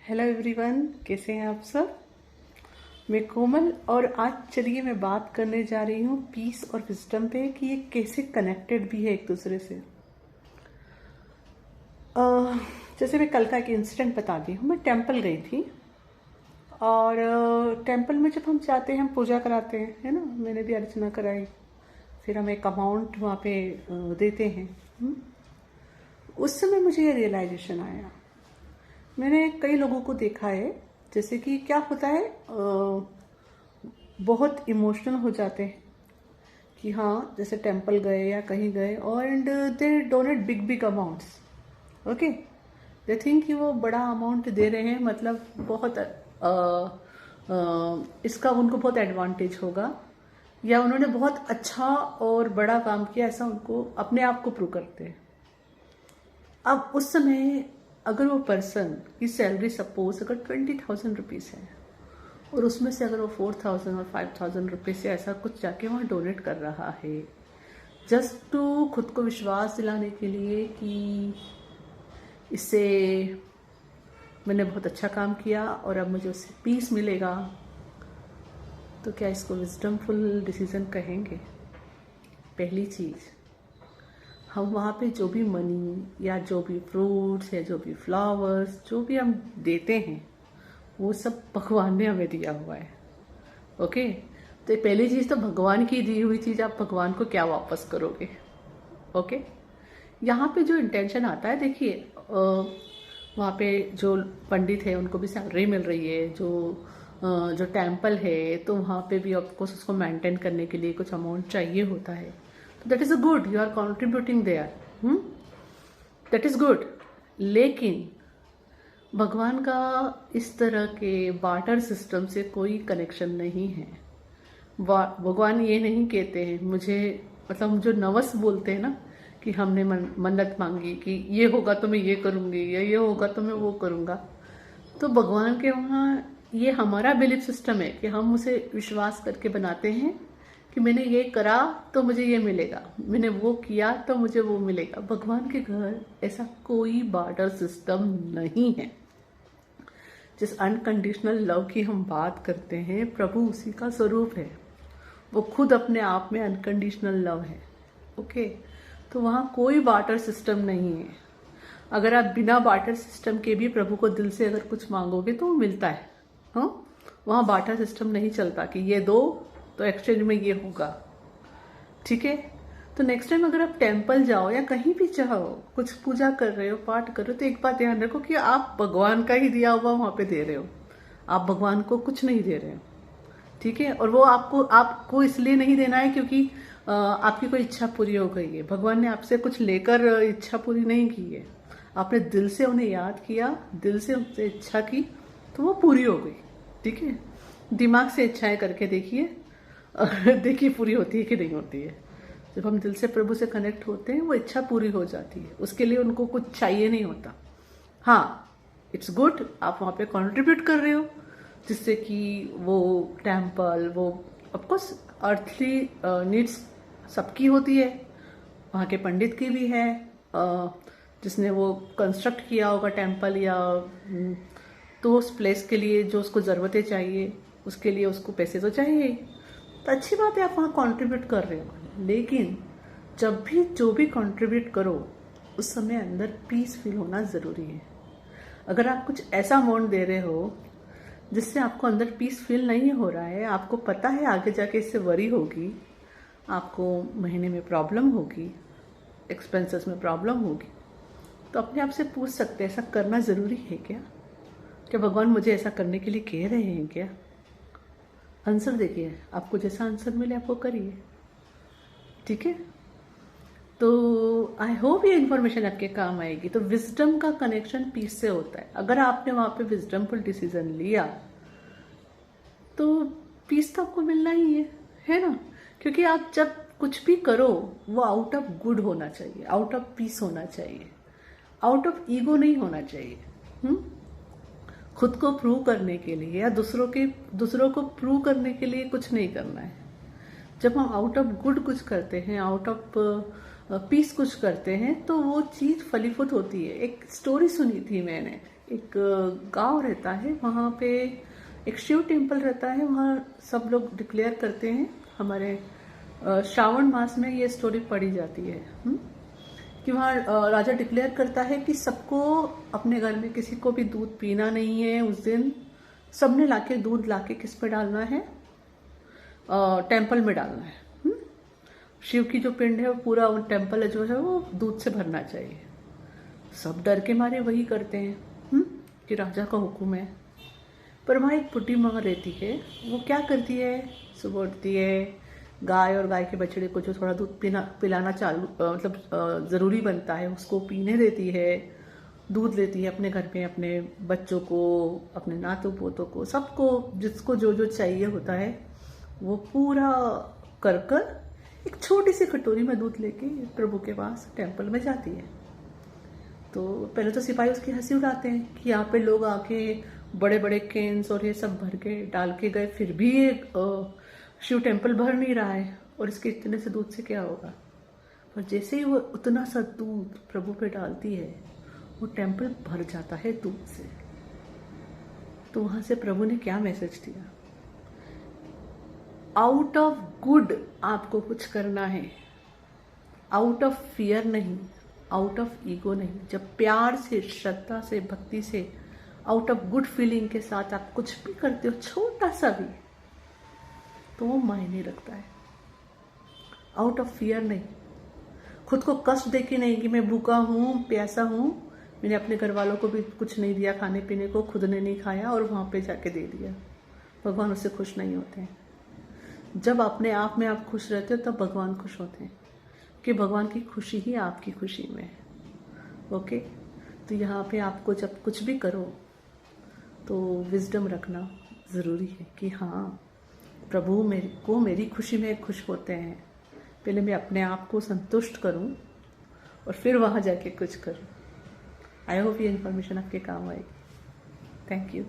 Hello everyone, कैसे हैं आप सब। मैं कोमल और आज चलिए मैं बात करने जा रही हूँ पीस और विजडम पे कि ये कैसे कनेक्टेड भी है एक दूसरे से। जैसे मैं कल का एक इंसिडेंट बताती हूँ। मैं टेंपल गई थी और टेंपल में जब हम जाते हैं हम पूजा कराते हैं, है ना। मैंने भी अर्चना कराई, फिर हम एक अमाउंट वहाँ पे देते हैं। उस समय मुझे ये रियलाइजेशन आया। मैंने कई लोगों को देखा है, जैसे कि क्या होता है, बहुत इमोशनल हो जाते हैं कि हाँ, जैसे टेंपल गए या कहीं गए और and they donate big big amounts. Okay, they think कि वो बड़ा अमाउंट दे रहे हैं, मतलब बहुत इसका उनको बहुत एडवांटेज होगा, या उन्होंने बहुत अच्छा और बड़ा काम किया, ऐसा उनको अपने आप को प्रूव करते हैं। अब उस समय अगर वो पर्सन की सैलरी सपोज अगर 20,000 रुपीज़ है और उसमें से अगर वो 4,000 और 5,000 रुपये से ऐसा कुछ जाके वहाँ डोनेट कर रहा है, जस्ट टू खुद को विश्वास दिलाने के लिए कि इससे मैंने बहुत अच्छा काम किया और अब मुझे उससे पीस मिलेगा, तो क्या इसको विजडमफुल डिसीजन कहेंगे। पहली चीज़, हम वहाँ पे जो भी मनी या जो भी फ्रूट्स या जो भी फ्लावर्स जो भी हम देते हैं वो सब भगवान ने हमें दिया हुआ है। ओके, तो पहली चीज़ तो भगवान की दी हुई चीज़ आप भगवान को क्या वापस करोगे। ओके, यहाँ पे जो इंटेंशन आता है, देखिए वहाँ पे जो पंडित है उनको भी सैलरी मिल रही है, जो टेम्पल है तो वहाँ पे भी ऑफकोर्स उसको मेंटेन करने के लिए कुछ अमाउंट चाहिए होता है, तो that is a good, you are contributing there, that is good. लेकिन भगवान का इस तरह के बार्टर सिस्टम से कोई कनेक्शन नहीं है। भगवान ये नहीं कहते हैं मुझे, मतलब जो नवस बोलते हैं ना कि हमने मन्नत मांगी कि ये होगा तो मैं ये करूँगी या ये होगा तो मैं वो करूँगा, तो भगवान के वहाँ ये हमारा बिलीफ सिस्टम है कि हम उसे विश्वास करके बनाते हैं कि मैंने ये करा तो मुझे ये मिलेगा, मैंने वो किया तो मुझे वो मिलेगा। भगवान के घर ऐसा कोई बार्टर सिस्टम नहीं है। जिस अनकंडीशनल लव की हम बात करते हैं, प्रभु उसी का स्वरूप है, वो खुद अपने आप में अनकंडीशनल लव है। ओके, तो वहाँ कोई बार्टर सिस्टम नहीं है। अगर आप बिना बार्टर सिस्टम के भी प्रभु को दिल से अगर कुछ मांगोगे तो वो मिलता है। हाँ, वहाँ बार्टर सिस्टम नहीं चलता कि ये दो तो एक्सचेंज में ये होगा। ठीक है, तो नेक्स्ट टाइम अगर आप टेंपल जाओ या कहीं भी जाओ, कुछ पूजा कर रहे हो, पाठ कर रहे हो, तो एक बात ध्यान रखो कि आप भगवान का ही दिया हुआ वहाँ पे दे रहे हो, आप भगवान को कुछ नहीं दे रहे हो। ठीक है, और वो आपको इसलिए नहीं देना है क्योंकि आपकी कोई इच्छा पूरी हो गई है। भगवान ने आपसे कुछ लेकर इच्छा पूरी नहीं की है, आपने दिल से उन्हें याद किया, दिल से उनसे इच्छा की तो वो पूरी हो गई। ठीक है, दिमाग से इच्छाएं करके देखिए देखिए पूरी होती है कि नहीं होती है। जब हम दिल से प्रभु से कनेक्ट होते हैं वो इच्छा पूरी हो जाती है, उसके लिए उनको कुछ चाहिए नहीं होता। हाँ, इट्स गुड, आप वहाँ पे कंट्रीब्यूट कर रहे हो जिससे कि वो टेम्पल, वो ऑफकोर्स अर्थली नीड्स सबकी होती है, वहाँ के पंडित की भी है, जिसने वो कंस्ट्रक्ट किया होगा टेम्पल, या तो उस प्लेस के लिए जो उसको ज़रूरतें चाहिए उसके लिए उसको पैसे तो चाहिए। तो अच्छी बात है, आप वहाँ कंट्रीब्यूट कर रहे हो, लेकिन जब भी जो भी कंट्रीब्यूट करो उस समय अंदर पीस फील होना ज़रूरी है। अगर आप कुछ ऐसा अमाउंट दे रहे हो जिससे आपको अंदर पीस फील नहीं हो रहा है, आपको पता है आगे जाके इससे वरी होगी, आपको महीने में प्रॉब्लम होगी, एक्सपेंसेस में प्रॉब्लम होगी, तो अपने आप से पूछ सकते हैं ऐसा करना ज़रूरी है क्या? क्या भगवान मुझे ऐसा करने के लिए कह रहे हैं क्या? आंसर देखिए, आपको जैसा आंसर मिले आपको करिए। ठीक है, तो आई होप ये इन्फॉर्मेशन आपके काम आएगी। तो विजडम का कनेक्शन पीस से होता है। अगर आपने वहाँ पे विजडमफुल डिसीजन लिया तो पीस तो आपको मिलना ही है ना। क्योंकि आप जब कुछ भी करो वो आउट ऑफ गुड होना चाहिए, आउट ऑफ पीस होना चाहिए, आउट ऑफ ईगो नहीं होना चाहिए। खुद को प्रूव करने के लिए या दूसरों को प्रूव करने के लिए कुछ नहीं करना है। जब हम आउट ऑफ गुड कुछ करते हैं, आउट ऑफ पीस कुछ करते हैं, तो वो चीज़ फलीभूत होती है। एक स्टोरी सुनी थी मैंने एक गांव रहता है, वहाँ पे एक शिव टेम्पल रहता है। वहाँ सब लोग डिक्लेयर करते हैं, हमारे श्रावण मास में ये स्टोरी पढ़ी जाती है कि वहाँ राजा डिक्लेयर करता है कि सबको अपने घर में किसी को भी दूध पीना नहीं है उस दिन। सबने लाके दूध लाके किस पे डालना है, टेम्पल में डालना है। शिव की जो पिंड है वो पूरा वो टेम्पल जो है वो दूध से भरना चाहिए। सब डर के मारे वही करते हैं कि राजा का हुक्म है। पर वहाँ एक बुढ़ी माँ रहती है, वो क्या करती है, सुबह उठती है, गाय और गाय के बछड़े को जो थोड़ा दूध पिलाना ज़रूरी बनता है उसको पीने देती है। दूध लेती है अपने घर में अपने बच्चों को, अपने नातों पोतों को, सबको जिसको जो जो चाहिए होता है वो पूरा कर कर एक छोटी सी कटोरी में दूध लेके प्रभु के पास टेम्पल में जाती है। तो पहले तो सिपाही उसकी हंसी उड़ाते हैं कि यहाँ पे लोग आके बड़े बड़े केन्स और ये सब भर के डाल के गए, फिर भी ये शिव टेम्पल भर नहीं रहा है, और इसके इतने से दूध से क्या होगा। पर जैसे ही वो उतना सा दूध प्रभु पे डालती है, वो टेम्पल भर जाता है दूध से। तो वहां से प्रभु ने क्या मैसेज दिया, आउट ऑफ गुड आपको कुछ करना है, आउट ऑफ फियर नहीं, आउट ऑफ ईगो नहीं। जब प्यार से, श्रद्धा से, भक्ति से, आउट ऑफ गुड फीलिंग के साथ आप कुछ भी करते हो, छोटा सा भी, तो वो मायने रखता है। आउट ऑफ फियर नहीं, खुद को कष्ट देके नहीं कि मैं भूखा हूँ, प्यासा हूँ, मैंने अपने घर वालों को भी कुछ नहीं दिया खाने पीने को, खुद ने नहीं खाया और वहाँ पे जाके दे दिया। भगवान उससे खुश नहीं होते हैं। जब अपने आप में आप खुश रहते हो तब भगवान खुश होते हैं, कि भगवान की खुशी ही आपकी खुशी में है। ओके, तो यहाँ पे आपको जब कुछ भी करो तो विजडम रखना ज़रूरी है कि हाँ, प्रभु मेरी खुशी में खुश होते हैं। पहले मैं अपने आप को संतुष्ट करूं और फिर वहाँ जाके कुछ करूं। आई होप ये इन्फॉर्मेशन आपके काम आएगी। Thank you.